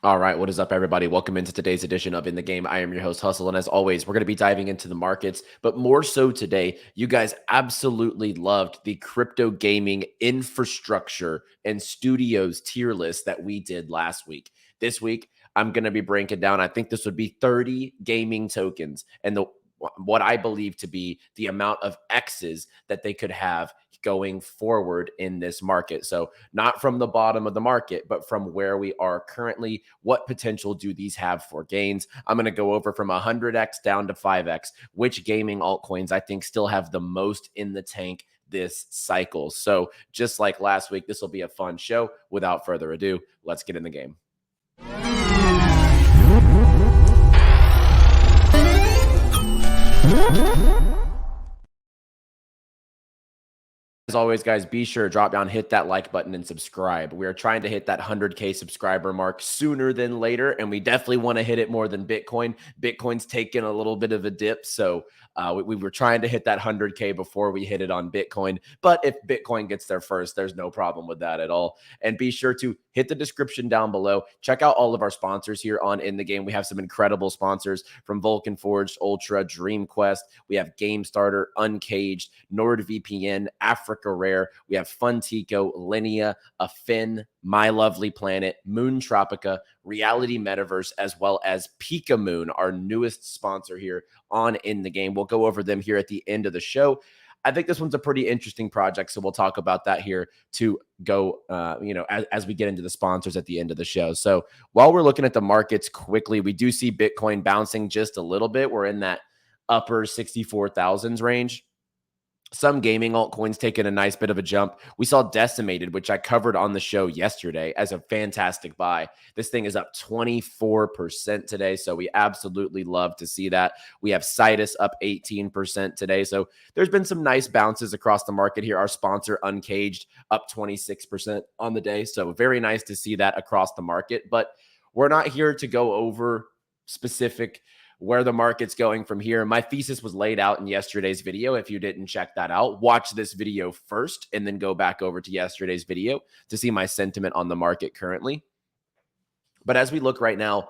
All right, what is up, everybody? Welcome into today's edition of In the Game. I am your host, Hustle, and as always, we're going to be diving into the markets, but more so today, you guys absolutely loved the crypto gaming infrastructure and studios tier list that we did last week. This week, I'm going to be breaking down, I think this would be 30 gaming tokens and what I believe to be the amount of X's that they could have going forward in this market. So not from the bottom of the market, but from where we are currently. What potential do these have for gains? I'm going to go over from 100x down to 5x, which gaming altcoins I think still have the most in the tank this cycle. So just like last week, this will be a fun show. Without further ado, let's get in the game. As always, guys, be sure to drop down, hit that like button, and subscribe. We are trying to hit that 100K subscriber mark sooner than later, and we definitely want to hit it more than Bitcoin. Bitcoin's taken a little bit of a dip, so we were trying to hit that 100K before we hit it on Bitcoin. But if Bitcoin gets there first, there's no problem with that at all. And be sure to hit the description down below. Check out all of our sponsors here on In the Game. We have some incredible sponsors from 𝗤𝗏𝗆𝗄𝗏, Ultra, Dream Quest. We have Game Starter, Uncaged, NordVPN, Africa Rare. We have Funtico, Linea, Affin, My Lovely Planet, Moon Tropica, Reality Metaverse, as well as PIKA Moon, our newest sponsor here on In the Game. We'll go over them here at the end of the show. I think this one's a pretty interesting project, so we'll talk about that here to go, as we get into the sponsors at the end of the show. So while we're looking at the markets quickly, we do see Bitcoin bouncing just a little bit. We're in that upper 64,000s range. Some gaming altcoins taking a nice bit of a jump. We saw Decimated, which I covered on the show yesterday, as a fantastic buy. This thing is up 24% today, so we absolutely love to see that. We have Citus up 18% today, so there's been some nice bounces across the market here. Our sponsor, Uncaged, up 26% on the day, so very nice to see that across the market. But we're not here to go over specific where the market's going from here. My thesis was laid out in yesterday's video. If you didn't check that out, watch this video first and then go back over to yesterday's video to see my sentiment on the market currently. But as we look right now,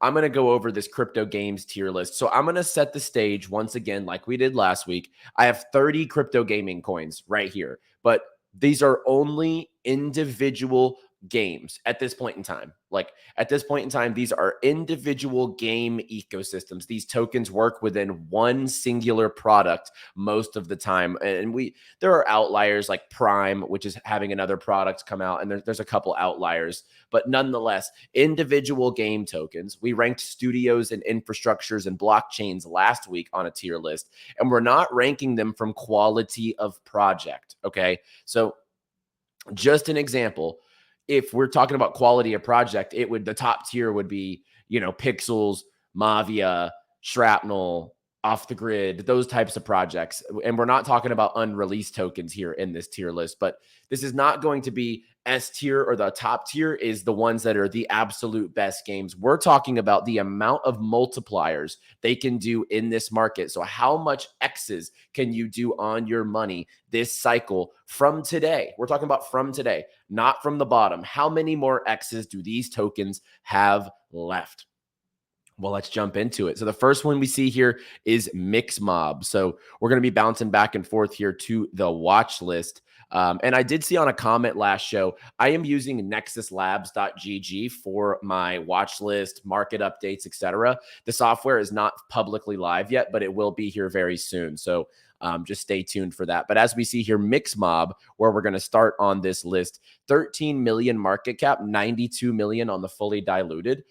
I'm going to go over this crypto games tier list. So I'm going to set the stage once again, like we did last week. I have 30 crypto gaming coins right here, but these are only individual games at this point in time. Like at this point in time, these are individual game ecosystems. These tokens work within one singular product most of the time. And there are outliers like Prime, which is having another product come out, and there's a couple outliers. But nonetheless, individual game tokens. We ranked studios and infrastructures and blockchains last week on a tier list, and we're not ranking them from quality of project. Okay. So just an example, if we're talking about quality of project, the top tier would be, Pixels, Mavia, Shrapnel, Off the Grid, those types of projects. And we're not talking about unreleased tokens here in this tier list, but this is not going to be S tier, or the top tier is the ones that are the absolute best games. We're talking about the amount of multipliers they can do in this market. So how much X's can you do on your money this cycle from today? We're talking about from today, not from the bottom. How many more X's do these tokens have left? Well, let's jump into it. So the first one we see here is Mixmob. So we're going to be bouncing back and forth here to the watch list. And I did see on a comment last show, I am using nexuslabs.gg for my watch list, market updates, etc. The software is not publicly live yet, but it will be here very soon. So just stay tuned for that. But as we see here, Mixmob, where we're going to start on this list, 13 million market cap, 92 million on the fully diluted.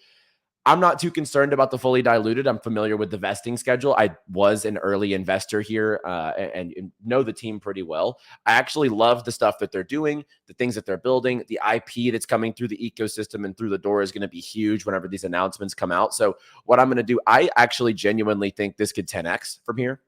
I'm not too concerned about the fully diluted. I'm familiar with the vesting schedule. I was an early investor here and know the team pretty well. I actually love the stuff that they're doing, the things that they're building. The IP that's coming through the ecosystem and through the door is going to be huge whenever these announcements come out. So what I'm going to do, I actually genuinely think this could 10x from here.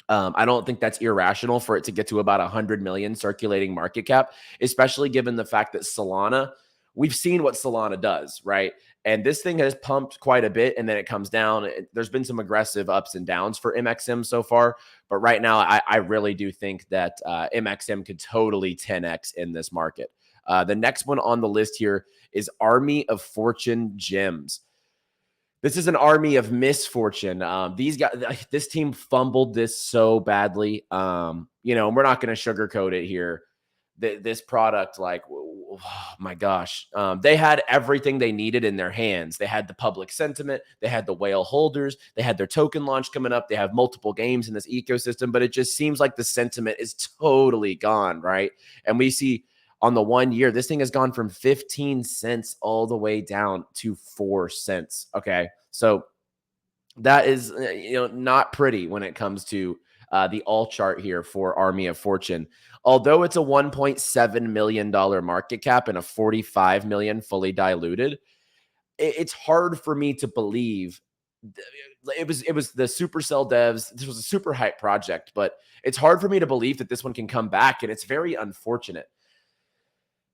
I don't think that's irrational for it to get to about 100 million circulating market cap, especially given the fact that Solana, we've seen what Solana does, right? And this thing has pumped quite a bit, and then it comes down. There's been some aggressive ups and downs for MXM so far, but right now I really do think that MXM could totally 10x in this market. The next one on the list here is Army of Fortune Gems. This is an army of misfortune. These guys, this team fumbled this so badly. You know, we're not going to sugarcoat it here. This product, like, oh my gosh, they had everything they needed in their hands. They had the public sentiment, they had the whale holders, they had their token launch coming up, they have multiple games in this ecosystem, but it just seems like the sentiment is totally gone, right? And we see on the 1 year, this thing has gone from 15 cents all the way down to 4 cents. Okay. So that is, you know, not pretty when it comes to the all chart here for Army of Fortune. Although it's a $1.7 million market cap and a 45 million fully diluted, it's hard for me to believe. It was the Supercell devs. This was a super hype project, but it's hard for me to believe that this one can come back, and it's very unfortunate.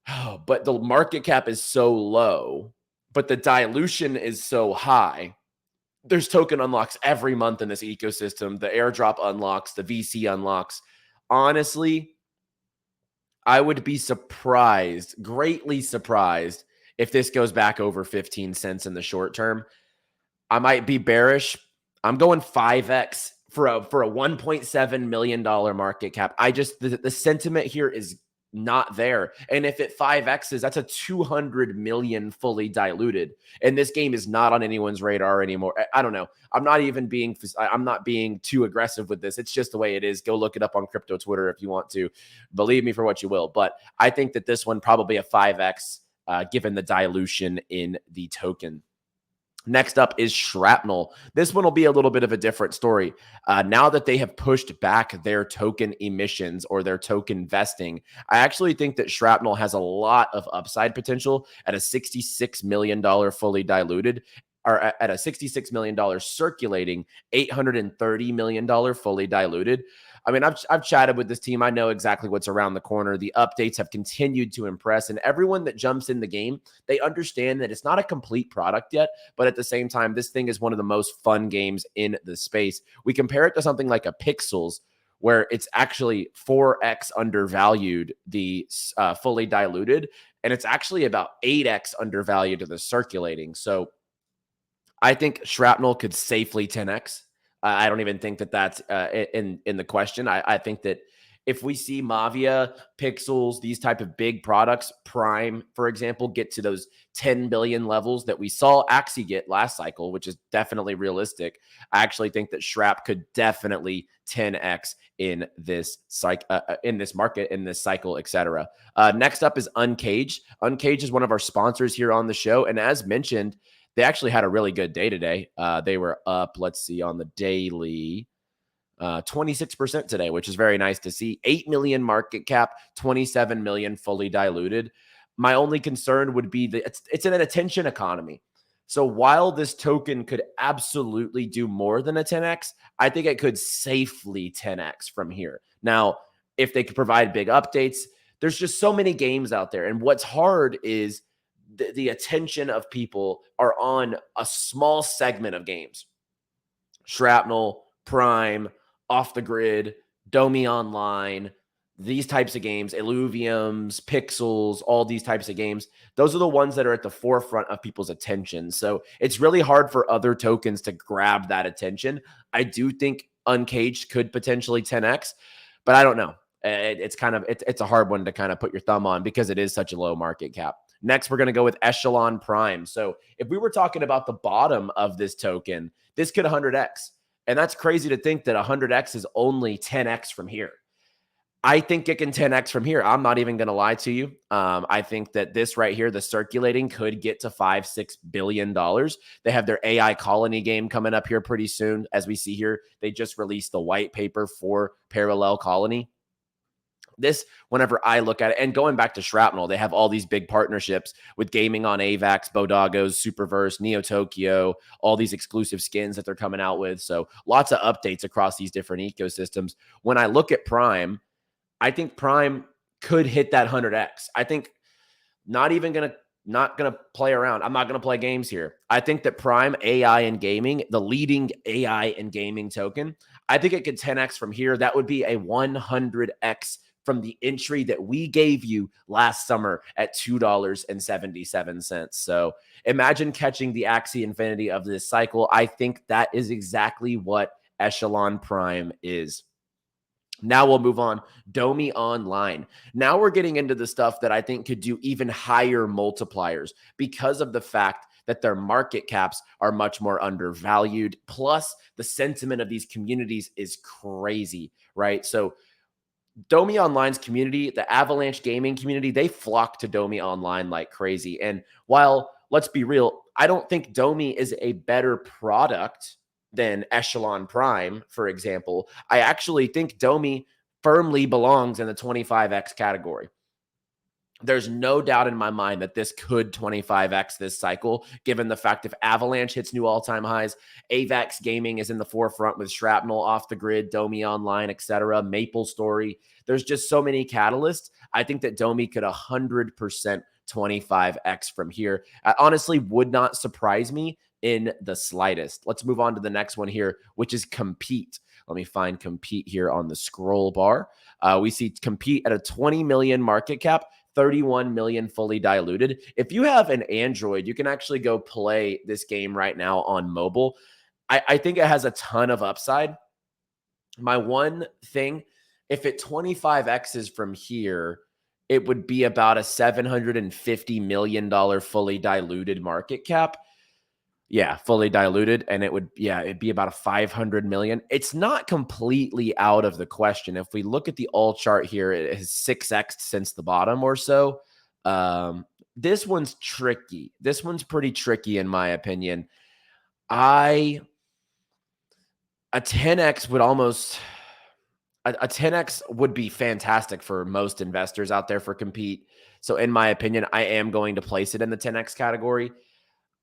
Oh, but the market cap is so low, but the dilution is so high. There's token unlocks every month in this ecosystem. The airdrop unlocks, the VC unlocks. Honestly, I would be surprised, greatly surprised, if this goes back over 15 cents in the short term. I might be bearish. I'm going 5x for a $1.7 million market cap. The sentiment here is not there. And if it 5x's, that's a 200 million fully diluted. And this game is not on anyone's radar anymore. I don't know. I'm not being too aggressive with this. It's just the way it is. Go look it up on crypto Twitter if you want to. Believe me for what you will. But I think that this one probably a 5x given the dilution in the token. Next up is Shrapnel. This one will be a little bit of a different story. Now that they have pushed back their token emissions or their token vesting, I actually think that Shrapnel has a lot of upside potential at a $66 million fully diluted, or at a $66 million circulating, $830 million fully diluted. I mean, I've chatted with this team. I know exactly what's around the corner. The updates have continued to impress, and everyone that jumps in the game, they understand that it's not a complete product yet, but at the same time, this thing is one of the most fun games in the space. We compare it to something like a Pixels, where it's actually 4x undervalued the fully diluted, and it's actually about 8x undervalued to the circulating. So I think Shrapnel could safely 10x. I don't even think that that's in the question. I think that if we see Mavia, Pixels, these type of big products, Prime, for example, get to those 10 billion levels that we saw Axie get last cycle, which is definitely realistic, I actually think that Shrap could definitely 10x in this market, in this cycle, etc. Next up is Uncaged. Uncaged is one of our sponsors here on the show, and as mentioned, they actually had a really good day today. They were up, let's see, on the daily, 26% today, which is very nice to see. 8 million market cap, 27 million fully diluted. My only concern would be that it's an attention economy. So while this token could absolutely do more than a 10x, I think it could safely 10x from here. Now, if they could provide big updates, there's just so many games out there. And what's hard is the attention of people are on a small segment of games. Shrapnel, Prime, Off the Grid, Domi Online, these types of games, Illuviums, Pixels, all these types of games. Those are the ones that are at the forefront of people's attention. So it's really hard for other tokens to grab that attention. I do think Uncaged could potentially 10x, but I don't know. It's a hard one to kind of put your thumb on because it is such a low market cap. Next, we're going to go with Echelon Prime. So if we were talking about the bottom of this token, this could 100x. And that's crazy to think that 100x is only 10x from here. I think it can 10x from here. I'm not even going to lie to you. I think that this right here, the circulating, could get to $5-6 billion. They have their AI colony game coming up here pretty soon. As we see here, they just released the white paper for Parallel Colony. This, whenever I look at it, and going back to Shrapnel, they have all these big partnerships with gaming on AVAX, Bodagos, Superverse, Neo Tokyo, all these exclusive skins that they're coming out with. So lots of updates across these different ecosystems. When I look at Prime, I think Prime could hit that 100x. I think not gonna play around. I'm not gonna play games here. I think that Prime AI and gaming, the leading AI and gaming token, I think it could 10x from here. That would be a 100x from the entry that we gave you last summer at $2.77. So imagine catching the Axie Infinity of this cycle. I think that is exactly what Echelon Prime is. Now we'll move on. 𝗏𝗍 Online. Now we're getting into the stuff that I think could do even higher multipliers because of the fact that their market caps are much more undervalued. Plus, the sentiment of these communities is crazy, right? So 𝗏𝗍 Online's community, the Avalanche gaming community, they flock to 𝗏𝗍 Online like crazy. And while, let's be real, I don't think 𝗏𝗍 is a better product than Echelon Prime, for example, I actually think 𝗏𝗍 firmly belongs in the 25x category. There's no doubt in my mind that this could 25x this cycle, given the fact if Avalanche hits new all-time highs, AVAX Gaming is in the forefront with Shrapnel, Off the Grid, 𝗏𝗍 Online, etc., MapleStory. There's just so many catalysts. I think that 𝗏𝗍 could 100% 25x from here. I honestly would not surprise me in the slightest. Let's move on to the next one here, which is Compete. Let me find Compete here on the scroll bar. We see Compete at a 20 million market cap, 31 million fully diluted. If you have an Android, you can actually go play this game right now on mobile. I think it has a ton of upside. My one thing, if it 25x's from here, it would be about a $750 million fully diluted market cap. Yeah, fully diluted. And it would, yeah, it'd be about a 500 million. It's not completely out of the question. If we look at the all chart here, it has 6x since the bottom or so. This one's tricky. This one's pretty tricky in my opinion. A 10x would almost, a 10x would be fantastic for most investors out there for Compete. So in my opinion, I am going to place it in the 10x category.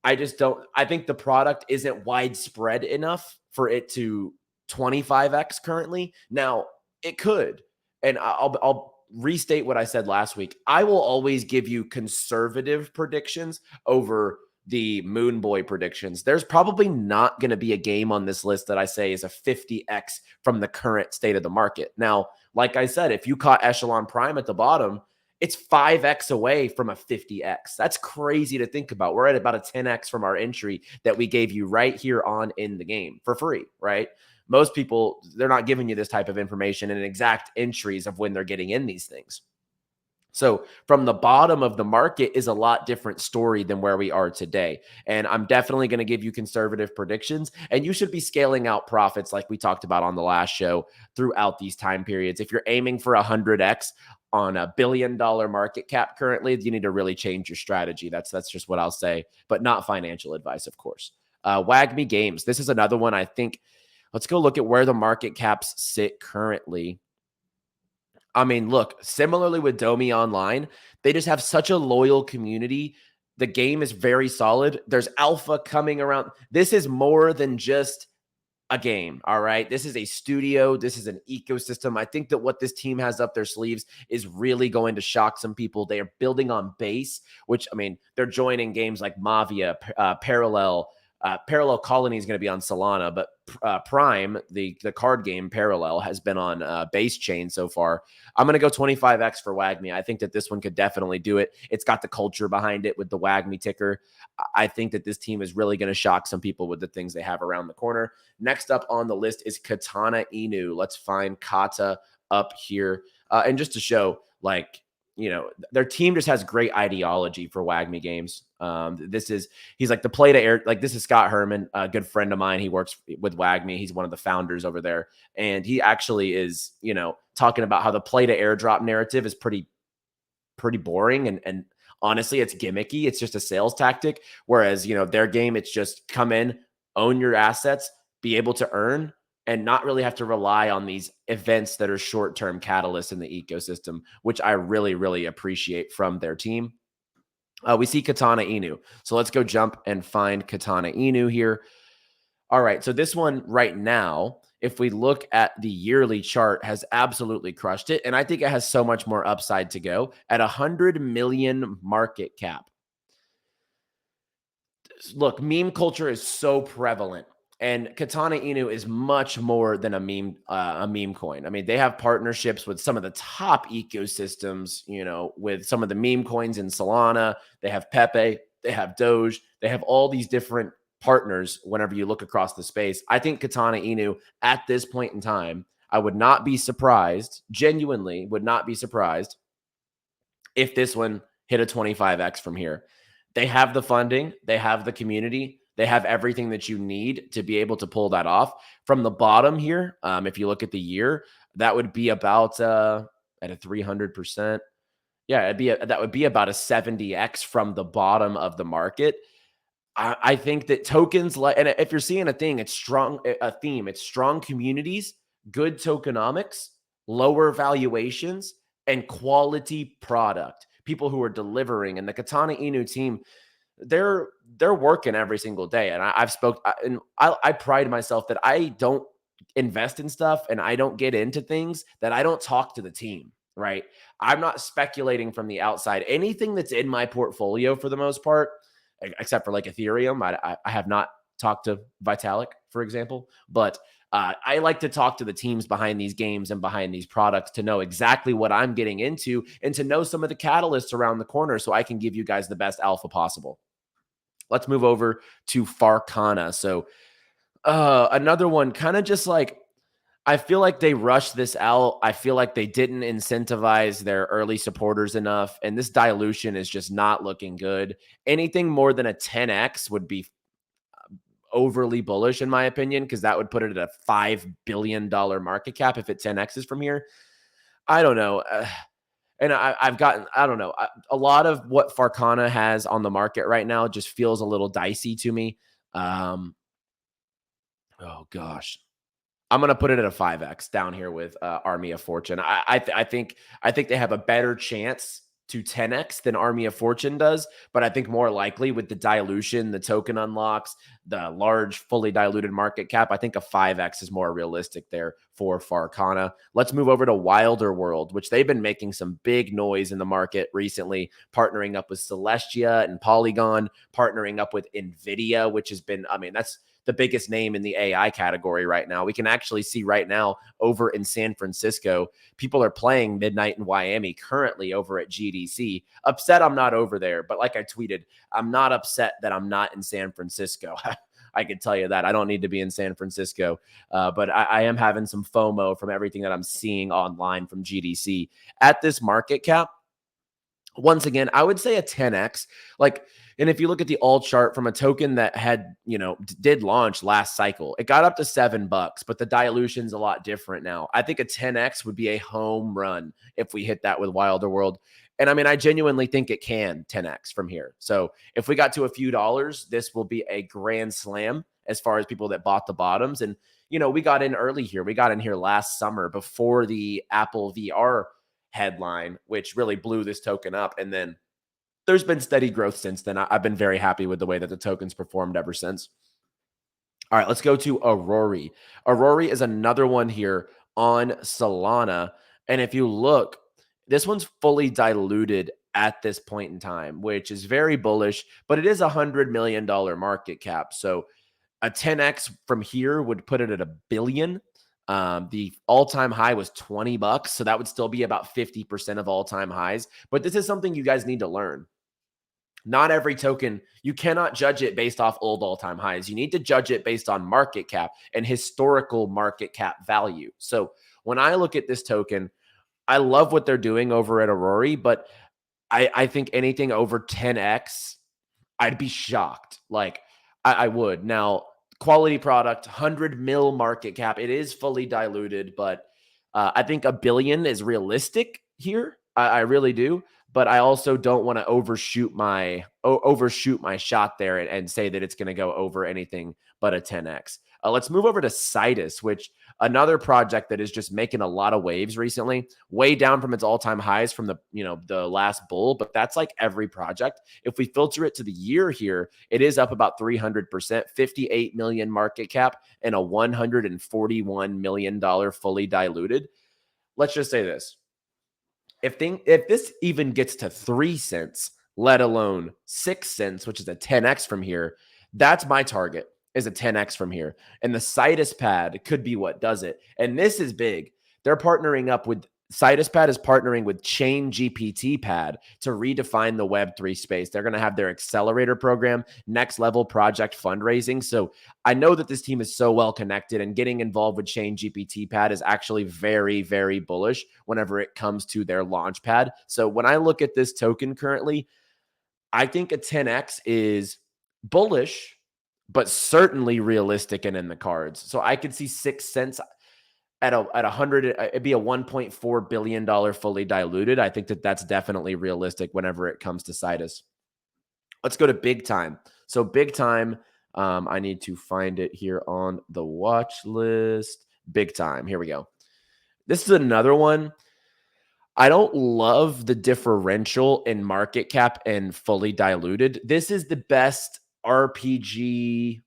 I just don't, I think the product isn't widespread enough for it to 25x currently. Now, it could. And I'll restate what I said last week. I will always give you conservative predictions over the Moon Boy predictions. There's probably not going to be a game on this list that I say is a 50x from the current state of the market. Now, like I said, if you caught Echelon Prime at the bottom, it's 5x away from a 50x. That's crazy to think about. We're at about a 10x from our entry that we gave you right here on In the Game for free, right? Most people, they're not giving you this type of information and exact entries of when they're getting in these things. So from the bottom of the market is a lot different story than where we are today. And I'm definitely going to give you conservative predictions, and you should be scaling out profits like we talked about on the last show throughout these time periods. If you're aiming for 100x on a $1 billion market cap currently, you need to really change your strategy. That's just what I'll say, but not financial advice, of course. WAGMI Games. This is another one I think. Let's go look at where the market caps sit currently. I mean, look, similarly with 𝗏𝗍 Online, they just have such a loyal community. The game is very solid. There's alpha coming around. This is more than just a game, all right? This is a studio. This is an ecosystem. I think that what this team has up their sleeves is really going to shock some people. They are building on base, which, I mean, they're joining games like Mafia, Parallel. Parallel Colony is going to be on Solana, but Prime, the card game Parallel, has been on base chain so far. I'm going to go 25x for WAGMI. I think that this one could definitely do it. It's got the culture behind it with the WAGMI ticker. I think that this team is really going to shock some people with the things they have around the corner. Next up on the list is Katana Inu. Let's find Kata up here. And just to show, like, you know, their team just has great ideology for WAGMI games. He's like the play to air, like this is Scott Herman, a good friend of mine. He works with WAGMI. He's one of the founders over there. And he actually is, you know, talking about how the play to airdrop narrative is pretty boring. And honestly, it's gimmicky. It's just a sales tactic. Whereas, you know, their game, it's just come in, own your assets, be able to earn, and not really have to rely on these events that are short-term catalysts in the ecosystem, which I really, really appreciate from their team. We see Katana Inu. So let's go jump and find Katana Inu here. All right, so this one right now, if we look at the yearly chart, has absolutely crushed it. And I think it has so much more upside to go at 100 million market cap. Look, meme culture is so prevalent. And 𝗘𝗏𝗍 is much more than a meme coin. I mean, they have partnerships with some of the top ecosystems, with some of the meme coins in Solana. They have Pepe, they have Doge, they have all these different partners whenever you look across the space. I think 𝗘𝗏𝗍 at this point in time, I would not be surprised, genuinely would not be surprised if this one hit a 25x from here. They have the funding, they have the community, they have everything that you need to be able to pull that off. From the bottom here, if you look at the year, that would be about at a 300%. Yeah, that would be about a 70x from the bottom of the market. I think that tokens, like, and if you're seeing a thing, it's strong, a theme, it's strong communities, good tokenomics, lower valuations, and quality product. People who are delivering, and the 𝗘𝗏𝗍 team, they're working every single day. And I pride myself that I don't invest in stuff and I don't get into things that I don't talk to the team. Right? I'm not speculating from the outside. Anything that's in my portfolio, for the most part, except for like Ethereum. I have not talked to Vitalik, for example, but I like to talk to the teams behind these games and behind these products to know exactly what I'm getting into and to know some of the catalysts around the corner so I can give you guys the best alpha possible. Let's move over to Farcana. So another one, kind of just like, I feel like they rushed this out. I feel like they didn't incentivize their early supporters enough, and this dilution is just not looking good. Anything more than a 10x would be overly bullish, in my opinion, because that would put it at a $5 billion market cap if it 10x's from here. I don't know. And I've gotten, I don't know, a lot of what Farcana has on the market right now just feels a little dicey to me. Oh, gosh. I'm going to put it at a 5x down here with Army of Fortune. I think they have a better chance to 10x than Army of Fortune does, but I think more likely with the dilution, the token unlocks, the large fully diluted market cap, I think a 5x is more realistic there for Farcana. Let's move over to 𝗟𝗡𝗡, which they've been making some big noise in the market recently, partnering up with Celestia and Polygon, partnering up with NVIDIA, which has been, I mean, that's the biggest name in the AI category right now. We can actually see right now over in San Francisco, people are playing Midnight in Miami currently over at GDC. Upset I'm not over there, but like I tweeted, I'm not upset that I'm not in San Francisco. I can tell you that. I don't need to be in San Francisco, but I am having some FOMO from everything that I'm seeing online from GDC. At this market cap, once again, I would say a 10x. Like, and if you look at the alt chart from a token that had, did launch last cycle, it got up to $7, but the dilution's a lot different now. I think a 10x would be a home run if we hit that with 𝗟𝗡𝗡. And I mean, I genuinely think it can 10x from here. So if we got to a few dollars, this will be a grand slam as far as people that bought the bottoms. And, we got in early here. We got in here last summer before the Apple VR headline, which really blew this token up. And then there's been steady growth since then. I've been very happy with the way that the token's performed ever since. All right, let's go to Aurori. Aurori is another one here on Solana. And if you look, this one's fully diluted at this point in time, which is very bullish, but it is a $100 million market cap. So a 10x from here would put it at $1 billion. The all-time high was $20, so that would still be about 50% of all-time highs. But this is something you guys need to learn. Not every token, you cannot judge it based off old all-time highs. You need to judge it based on market cap and historical market cap value. So when I look at this token, I love what they're doing over at Aurori, but I think anything over 10x, I'd be shocked. Like, I would. Now, quality product, 100 mil market cap. It is fully diluted, but I think $1 billion is realistic here. I really do. But I also don't want to overshoot my shot there and say that it's going to go over anything but a 10x. Let's move over to Citus, which another project that is just making a lot of waves recently, way down from its all-time highs from the last bull, but that's like every project. If we filter it to the year here, it is up about 300%, 58 million market cap and a $141 million fully diluted. Let's just say this. If this even gets to 3 cents, let alone 6 cents, which is a 10x from here, that's my target. is a 10x from here. And the 𝗬𝗏𝗃 could be what does it. And this is big. They're partnering up with 𝗬𝗏𝗃 is partnering with 𝗪𝗓𝗡𝗃 to redefine the Web3 space. They're going to have their accelerator program, next level project fundraising. So I know that this team is so well connected, and getting involved with 𝗪𝗓𝗡𝗃 is actually very, very bullish whenever it comes to their launch pad. So when I look at this token currently, I think a 10x is bullish, but certainly realistic and in the cards. So I could see 6 cents at 100, it'd be a $1.4 billion fully diluted. I think that that's definitely realistic whenever it comes to 𝗬𝗏𝗃. Let's go to big time. So big time, I need to find it here on the watch list. Big time. Here we go. This is another one. I don't love the differential in market cap and fully diluted. This is the best RPG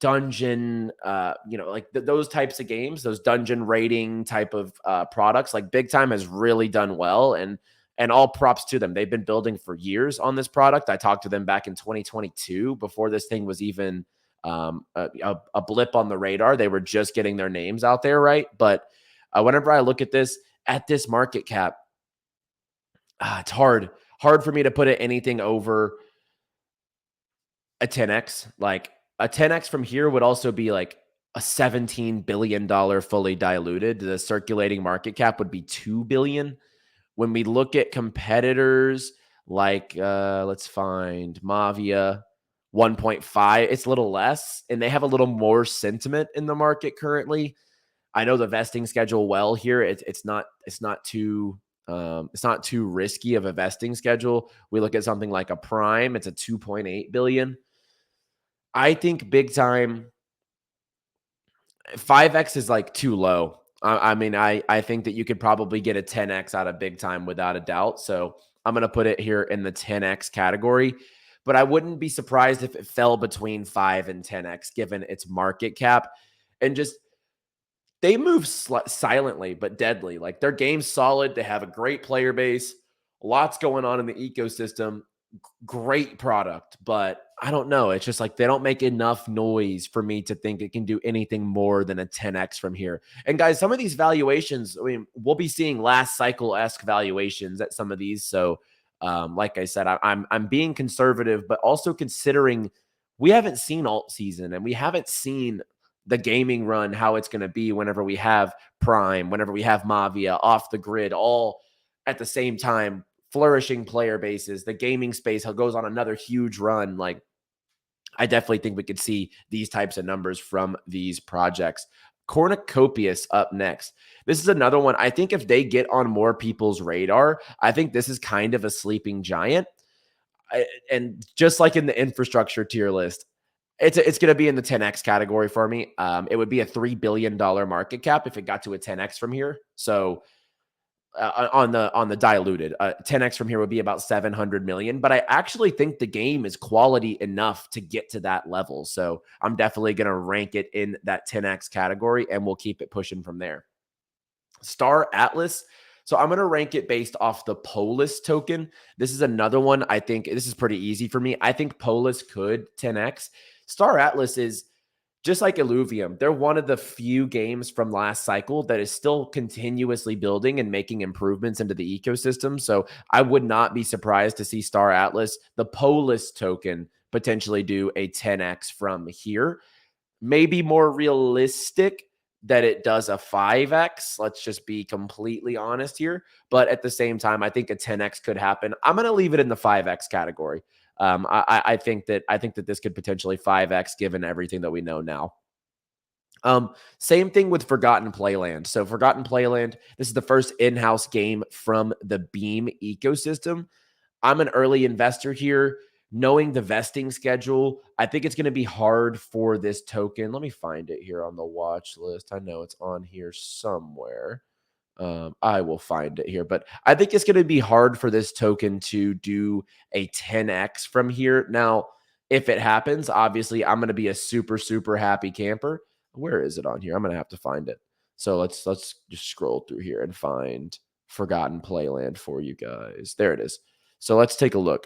dungeon, like those types of games, those dungeon rating type of products. Like Big Time has really done well, and all props to them. They've been building for years on this product. I talked to them back in 2022 before this thing was even a blip on the radar. They were just getting their names out there, right? But whenever I look at this market cap, it's hard for me to put it anything over a 10x. Like a 10x from here would also be like a $17 billion fully diluted. The circulating market cap would be $2 billion. When we look at competitors like, let's find Maavia, 1.5, it's a little less, and they have a little more sentiment in the market currently. I know the vesting schedule well here. It's not too risky of a vesting schedule. We look at something like a Prime, it's a 2.8 billion. I think Big Time 5x is like too low. I mean, I think that you could probably get a 10x out of Big Time without a doubt. So I'm going to put it here in the 10x category, but I wouldn't be surprised if it fell between 5 and 10x given its market cap. And just, they move silently but deadly. Like their game's solid. They have a great player base, lots going on in the ecosystem, great product, but I don't know. It's just like they don't make enough noise for me to think it can do anything more than a 10x from here. And guys, some of these valuations, I mean, we'll be seeing last cycle-esque valuations at some of these. So like I said, I'm being conservative, but also considering we haven't seen alt season and we haven't seen the gaming run, how it's going to be whenever we have Prime, whenever we have Maavia off the grid, all at the same time, flourishing player bases. The gaming space goes on another huge run. Like, I definitely think we could see these types of numbers from these projects. 𝗏𝗏𝗃𝗃 up next. This is another one. I think if they get on more people's radar, I think this is kind of a sleeping giant. And just like in the infrastructure tier list, it's going to be in the 10x category for me. It would be a $3 billion market cap if it got to a 10x from here. So on the diluted, 10x from here would be about 700 million. But I actually think the game is quality enough to get to that level. So I'm definitely going to rank it in that 10x category, and we'll keep it pushing from there. 𝗏𝗏𝗏𝗏. So I'm going to rank it based off the Polis token. This is another one. I think this is pretty easy for me. I think Polis could 10x. 𝗏𝗏𝗏𝗏 is just like Illuvium. They're one of the few games from last cycle that is still continuously building and making improvements into the ecosystem. So I would not be surprised to see 𝗏𝗏𝗏𝗏, the Polis token, potentially do a 10x from here. Maybe more realistic that it does a 5x. Let's just be completely honest here. But at the same time, I think a 10x could happen. I'm going to leave it in the 5x category. I think that this could potentially 5x given everything that we know now. Same thing with Forgotten Playland. So Forgotten Playland, this is the first in-house game from the Beam ecosystem. I'm an early investor here. Knowing the vesting schedule, I think it's going to be hard for this token. Let me find it here on the watch list. I know it's on here somewhere. I will find it here, but I think it's going to be hard for this token to do a 10x from here. Now, if it happens, obviously I'm going to be a super, super happy camper. Where is it on here? I'm going to have to find it. So let's just scroll through here and find Forgotten Playland for you guys. There it is. So let's take a look.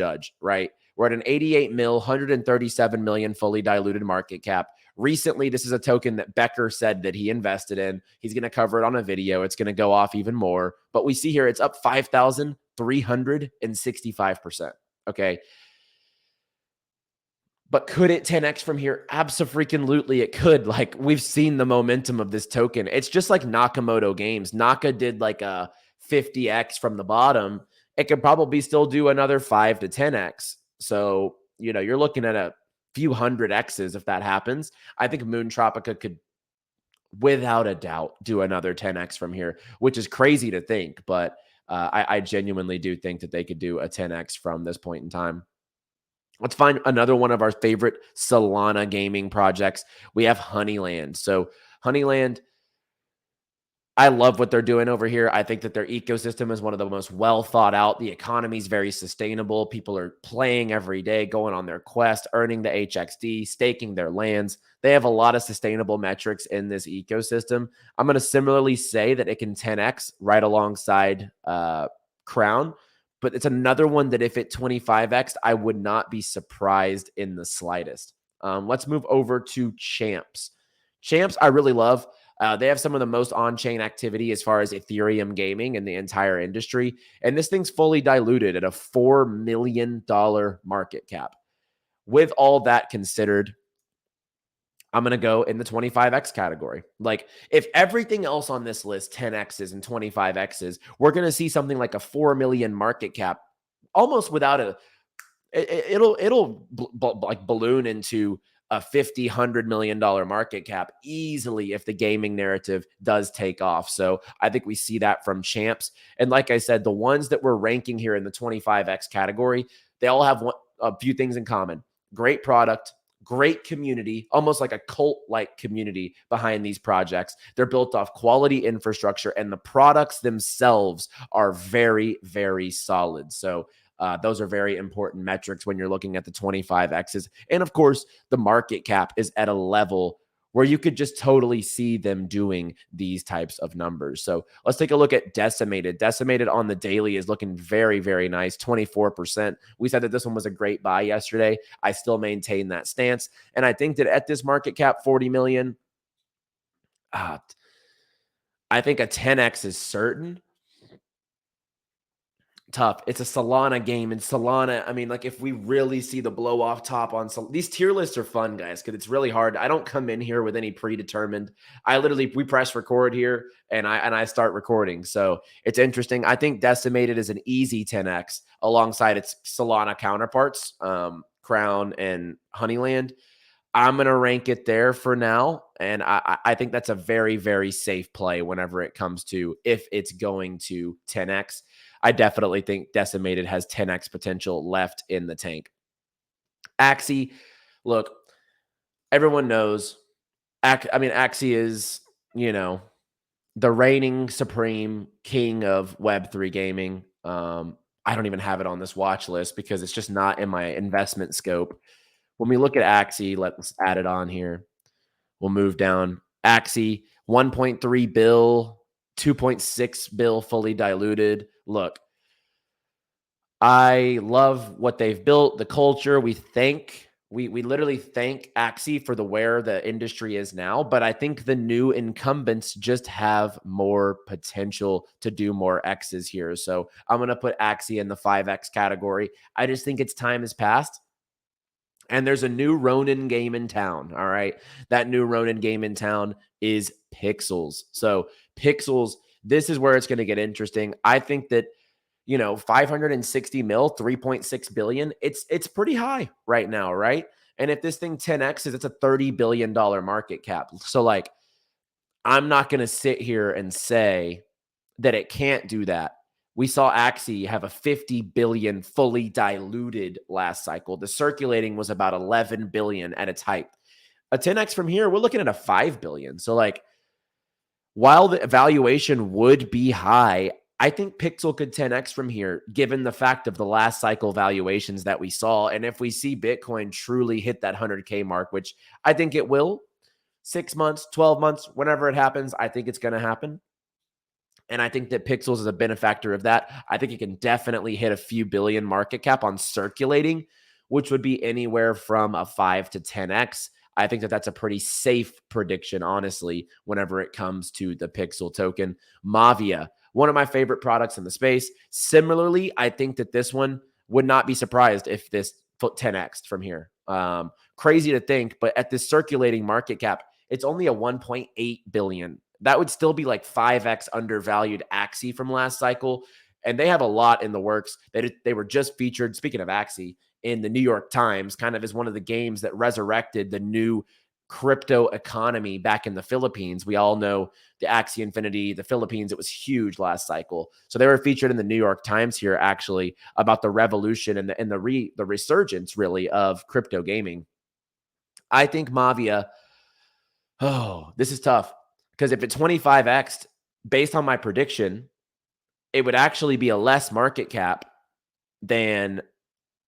judge, right? We're at an 88 mil, 137 million fully diluted market cap. Recently, this is a token that Becker said that he invested in. He's going to cover it on a video. It's going to go off even more. But we see here it's up 5,365%. Okay. But could it 10x from here? Abso-freaking-lutely, it could. Like, we've seen the momentum of this token. It's just like Nakamoto Games. Naka did like a 50x from the bottom. It could probably still do another 5 to 10x. So, you know, you're looking at a few hundred X's if that happens. I think 𝗏𝗏𝗡𝗏𝗏 could, without a doubt, do another 10x from here, which is crazy to think. But I genuinely do think that they could do a 10x from this point in time. Let's find another one of our favorite Solana gaming projects. We have Honeyland. So Honeyland, I love what they're doing over here. I think that their ecosystem is one of the most well thought out. The economy is very sustainable. People are playing every day, going on their quest, earning the HXD, staking their lands. They have a lot of sustainable metrics in this ecosystem. I'm going to similarly say that it can 10x right alongside Crown. But it's another one that if it 25x, I would not be surprised in the slightest. Let's move over to Champs. Champs, I really love. They have some of the most on-chain activity as far as Ethereum gaming in the entire industry. And this thing's fully diluted at a $4 million market cap. With all that considered, I'm going to go in the 25x category. Like, if everything else on this list 10x's and 25x's, we're going to see something like a 4 million market cap almost without a it'll like balloon into a 50 100 million dollar market cap easily if the gaming narrative does take off. So I think we see that from Champs. And like I said, the ones that we're ranking here in the 25x category, they all have a few things in common. Great product, great community, almost like a cult-like community behind these projects. They're built off quality infrastructure, and the products themselves are very, very solid. So those are very important metrics when you're looking at the 25x's. And of course, the market cap is at a level where you could just totally see them doing these types of numbers. So let's take a look at Decimated. Decimated on the daily is looking very, very nice, 24%. We said that this one was a great buy yesterday. I still maintain that stance. And I think that at this market cap, 40 million, I think a 10x is certain. Tough. It's a Solana game, and Solana, I mean, like, if we really see the blow off top on these tier lists are fun, guys, because it's really hard. I don't come in here with any predetermined. We press record here and I start recording. So it's interesting. I think Decimated is an easy 10x alongside its Solana counterparts, Crown and Honeyland. I'm going to rank it there for now. And I think that's a very, very safe play whenever it comes to if it's going to 10x. I definitely think Decimated has 10x potential left in the tank. 𝗥𝗍, look, everyone knows. 𝗥𝗍 is, you know, the reigning supreme king of Web3 gaming. I don't even have it on this watch list because it's just not in my investment scope. When we look at 𝗥𝗍, let's add it on here. We'll move down. 𝗥𝗍, 1.3 bill, 2.6 bill fully diluted. Look, I love what they've built, the culture. We literally thank 𝗥𝗍 for the where the industry is now, but I think the new incumbents just have more potential to do more X's here. So I'm gonna put 𝗥𝗍 in the 5X category. I just think its time has passed. And there's a new Ronin game in town. All right. That new Ronin game in town is Pixels. So, Pixels, this is where it's going to get interesting. I think that, 560 mil, 3.6 billion, it's pretty high right now, right? And if this thing 10x it's a $30 billion market cap. So, like, I'm not going to sit here and say that it can't do that. We saw 𝗥𝗍 have a 50 billion fully diluted last cycle. The circulating was about 11 billion at its height. A 10x from here, we're looking at a 5 billion. So, like, while the valuation would be high, I think Pixel could 10x from here, given the fact of the last cycle valuations that we saw. And if we see Bitcoin truly hit that 100K mark, which I think it will, 6 months, 12 months, whenever it happens, I think it's going to happen. And I think that Pixels is a benefactor of that. I think it can definitely hit a few billion market cap on circulating, which would be anywhere from a 5 to 10x. I think that that's a pretty safe prediction, honestly, whenever it comes to the Pixel token. Maavia, one of my favorite products in the space. Similarly, I think that this one would not be surprised if this 10x from here. Crazy to think, but at this circulating market cap, it's only a 1.8 billion. That would still be like 5x undervalued 𝗥𝗍 from last cycle. And they have a lot in the works. They were just featured, speaking of 𝗥𝗍, in the New York Times, kind of as one of the games that resurrected the new crypto economy back in the Philippines. We all know the 𝗥𝗍 Infinity, the Philippines, it was huge last cycle. So they were featured in the New York Times here, actually, about the revolution and the resurgence, really, of crypto gaming. I think Maavia, this is tough. Because if it's 25x, based on my prediction, it would actually be a less market cap than,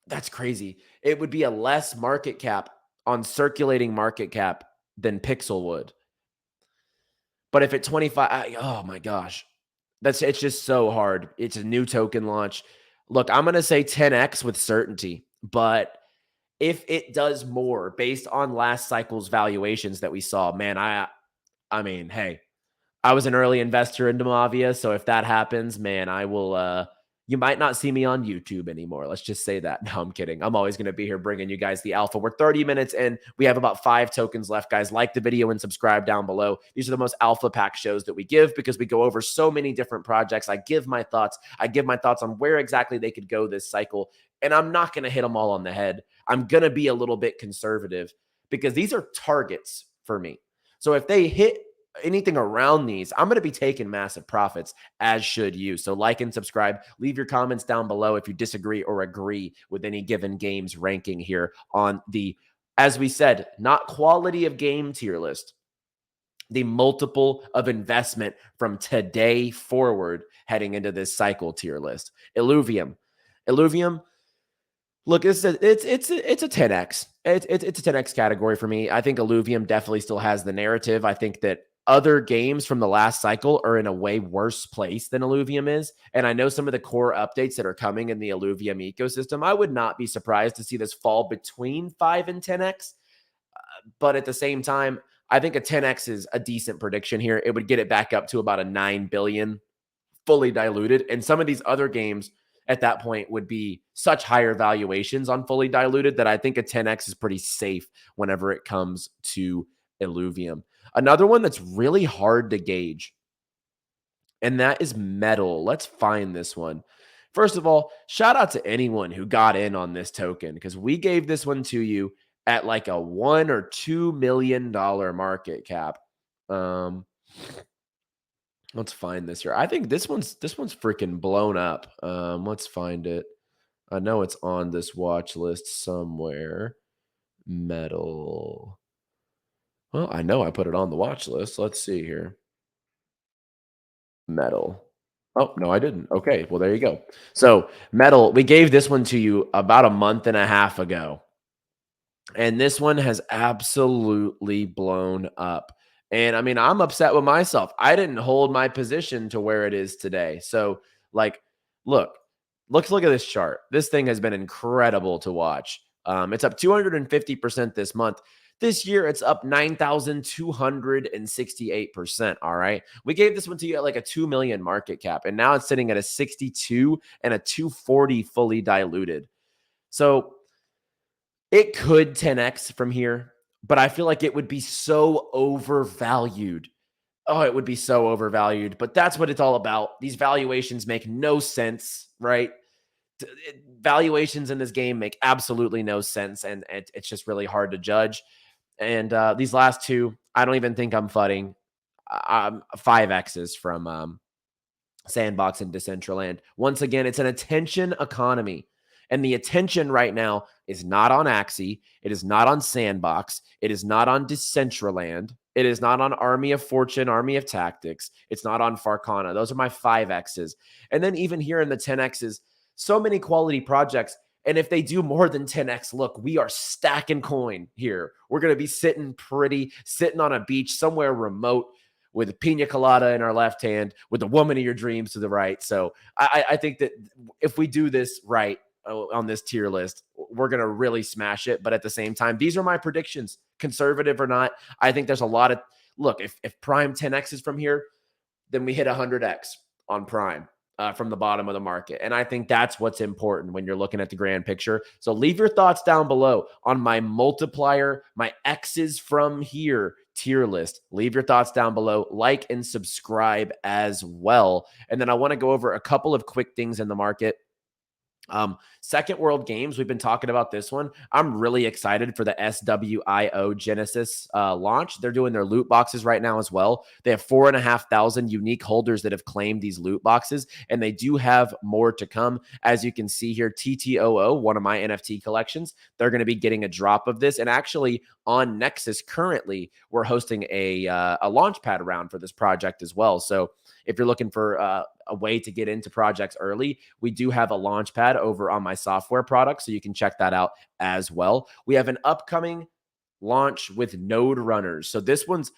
that's crazy. It would be a less market cap on circulating market cap than Pixel would. But if it's 25, oh my gosh, it's just so hard. It's a new token launch. Look, I'm going to say 10x with certainty, but if it does more based on last cycle's valuations that we saw, man, I mean, hey, I was an early investor into Maavia, so if that happens, man, I will, you might not see me on YouTube anymore. Let's just say that. No, I'm kidding. I'm always going to be here bringing you guys the alpha. We're 30 minutes in. We have about 5 tokens left, guys. Like the video and subscribe down below. These are the most alpha pack shows that we give because we go over so many different projects. I give my thoughts. I give my thoughts on where exactly they could go this cycle, and I'm not going to hit them all on the head. I'm going to be a little bit conservative because these are targets for me. So if they hit anything around these, I'm going to be taking massive profits, as should you. So like and subscribe. Leave your comments down below if you disagree or agree with any given game's ranking here on the, as we said, not quality of game tier list, the multiple of investment from today forward heading into this cycle tier list. Illuvium. Look, it's a 10x. It's a 10x category for me. I think Illuvium definitely still has the narrative. I think that other games from the last cycle are in a way worse place than Illuvium is. And I know some of the core updates that are coming in the Illuvium ecosystem, I would not be surprised to see this fall between 5 and 10x. But at the same time, I think a 10x is a decent prediction here. It would get it back up to about a 9 billion fully diluted. And some of these other games at that point would be such higher valuations on fully diluted that I think a 10x is pretty safe whenever it comes to Illuvium. Another one that's really hard to gauge, and that is Metal. Let's find this one. First of all, shout out to anyone who got in on this token because we gave this one to you at like a $1 or $2 million market cap. Let's find this here. I think this one's freaking blown up. Let's find it. I know it's on this watch list somewhere. Metal. Well, I know I put it on the watch list. Let's see here. Metal. Oh, no, I didn't. Okay, well, there you go. So, Metal, we gave this one to you about a month and a half ago. And this one has absolutely blown up. And I mean, I'm upset with myself. I didn't hold my position to where it is today. So, like, look, look at this chart. This thing has been incredible to watch. It's up 250% this month. This year, it's up 9,268%. All right. We gave this one to you at like a 2 million market cap, and now it's sitting at a 62 and a 240 fully diluted. So it could 10x from here, but I feel like it would be so overvalued. Oh, it would be so overvalued, but that's what it's all about. These valuations make no sense, right? Valuations in this game make absolutely no sense, and it's just really hard to judge. And these last two, I don't even think I'm fudding. 5X's from Sandbox and Decentraland. Once again, it's an attention economy. And the attention right now is not on Axie. It is not on Sandbox. It is not on Decentraland. It is not on Army of Fortune, Army of Tactics. It's not on Farcana. Those are my 5X's. And then even here in the 10X's, so many quality projects. And if they do more than 10X, look, we are stacking coin here. We're going to be sitting on a beach somewhere remote with a pina colada in our left hand, with the woman of your dreams to the right. So I think that if we do this right on this tier list, we're going to really smash it. But at the same time, these are my predictions, conservative or not. I think there's a lot of, look, if Prime 10X is from here, then we hit 100X on Prime. From the bottom of the market. And I think that's what's important when you're looking at the grand picture. So leave your thoughts down below on my multiplier, my X's from here tier list. Leave your thoughts down below, like and subscribe as well. And then I want to go over a couple of quick things in the market. Second World Games, we've been talking about this one. I'm really excited for the 𝗣𝗟𝗩𝗘𝗍 launch. They're doing their loot boxes right now as well. They have 4,500 unique holders that have claimed these loot boxes, and they do have more to come. As you can see here, TTOO, one of my NFT collections, they're going to be getting a drop of this. And actually on Nexus currently, we're hosting a launchpad round for this project as well. So if you're looking for a way to get into projects early, we do have a launch pad over on my software product, so you can check that out as well. We have an upcoming launch with Node Runners. So this one's,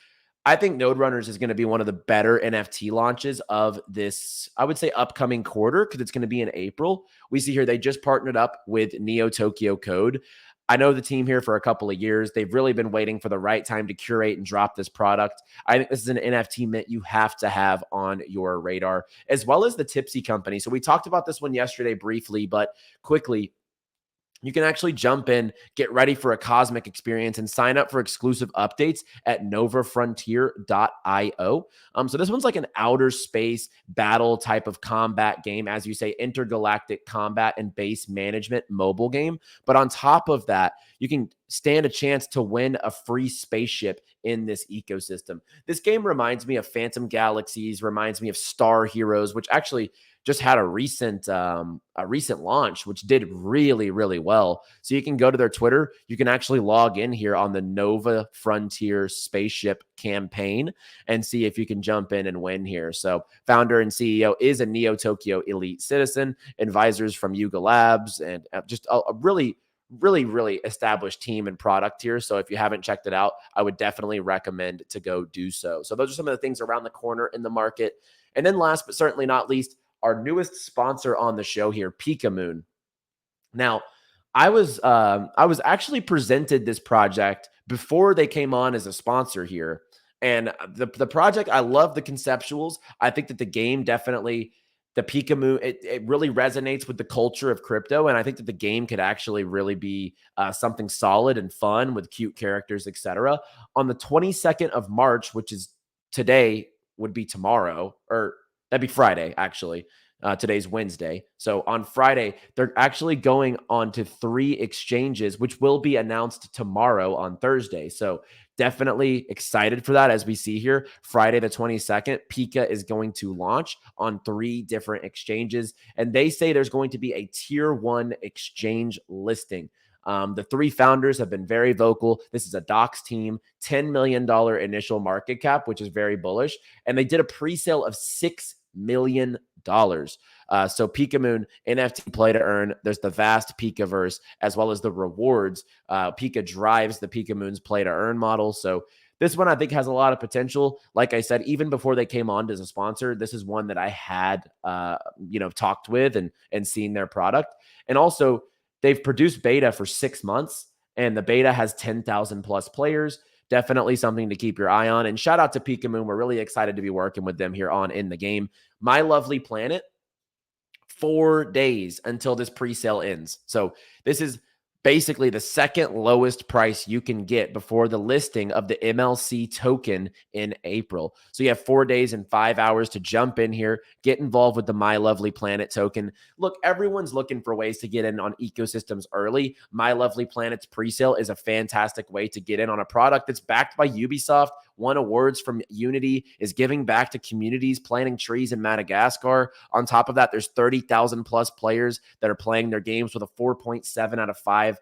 I think Node Runners is going to be one of the better NFT launches of this, I would say, upcoming quarter, because it's going to be in April. We see here they just partnered up with Neo Tokyo Code. I know the team here for a couple of years. They've really been waiting for the right time to curate and drop this product. I think this is an NFT mint you have to have on your radar, as well as the 𝗖𝗄𝗍 company. So we talked about this one yesterday briefly, but quickly, you can actually jump in, get ready for a cosmic experience, and sign up for exclusive updates at novafrontier.io. So this one's like an outer space battle type of combat game, as you say, intergalactic combat and base management mobile game. But on top of that, you can stand a chance to win a free spaceship in this ecosystem. This game reminds me of Phantom Galaxies, reminds me of Star Heroes, which actually just had a recent launch, which did really, really well. So you can go to their Twitter. You can actually log in here on the Nova Frontier Spaceship campaign and see if you can jump in and win here. So founder and CEO is a Neo Tokyo elite citizen, advisors from Yuga Labs, and just a really established team and product here. So if you haven't checked it out, I would definitely recommend to go do so. So those are some of the things around the corner in the market. And then last but certainly not least, our newest sponsor on the show here, PIKA. Now, I was actually presented this project before they came on as a sponsor here. And the project, I love the conceptuals. I think that the game definitely, the PIKA, it really resonates with the culture of crypto. And I think that the game could actually really be something solid and fun with cute characters, etc. On the 22nd of March, which is today, would be tomorrow, or that'd be Friday, actually. Today's Wednesday. So on Friday, they're actually going on to 3 exchanges, which will be announced tomorrow on Thursday. So definitely excited for that. As we see here, Friday the 22nd, PIKA is going to launch on 3 different exchanges. And they say there's going to be a tier 1 exchange listing. The 3 founders have been very vocal. This is a docs team, $10 million initial market cap, which is very bullish. And they did a pre-sale of $6 million. So PIKA NFT play to earn. There's the vast PIKAverse, as well as the rewards. PIKA drives the PIKA play to earn model. So This one I think has a lot of potential. Like I said, even before they came on as a sponsor, this is one that I had, talked with and seen their product. And also, they've produced beta for 6 months, and the beta has 10,000 plus players. Definitely something to keep your eye on. And shout out to 𝗏𝗏𝗡. We're really excited to be working with them here on In the Game. My Lovely Planet, 4 days until this pre-sale ends. So this is basically the second lowest price you can get before the listing of the MLC token in April. So you have 4 days and 5 hours to jump in here, get involved with the My Lovely Planet token. Look, everyone's looking for ways to get in on ecosystems early. My Lovely Planet's presale is a fantastic way to get in on a product that's backed by Ubisoft, won awards from Unity, is giving back to communities, planting trees in Madagascar. On top of that, there's 30,000 plus players that are playing their games with a 4.7 out of 5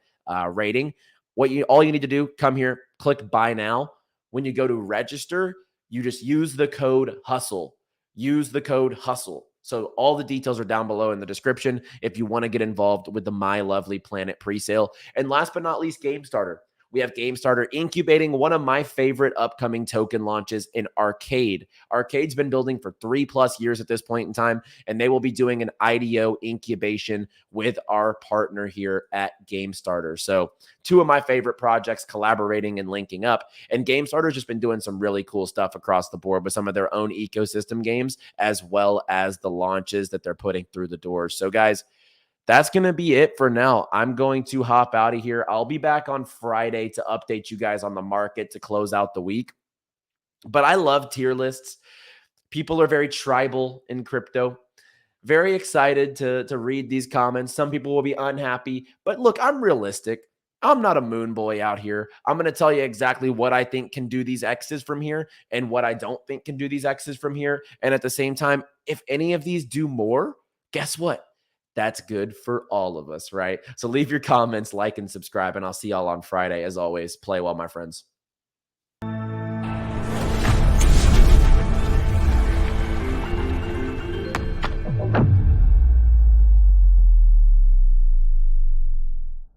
rating. All you need to do, come here, click buy now. When you go to register, you just use the code HUSTLE. Use the code HUSTLE. So all the details are down below in the description if you want to get involved with the My Lovely Planet presale. And last but not least, GameStarter. We have GameStarter incubating one of my favorite upcoming token launches in Arcade. Arcade's been building for 3+ years at this point in time, and they will be doing an IDO incubation with our partner here at GameStarter. So 2 of my favorite projects collaborating and linking up. And GameStarter's just been doing some really cool stuff across the board with some of their own ecosystem games, as well as the launches that they're putting through the doors. So guys, that's going to be it for now. I'm going to hop out of here. I'll be back on Friday to update you guys on the market to close out the week. But I love tier lists. People are very tribal in crypto. Very excited to read these comments. Some people will be unhappy. But look, I'm realistic. I'm not a moon boy out here. I'm going to tell you exactly what I think can do these X's from here and what I don't think can do these X's from here. And at the same time, if any of these do more, guess what? That's good for all of us, right? So leave your comments, like, and subscribe, and I'll see y'all on Friday. As always, play well, my friends.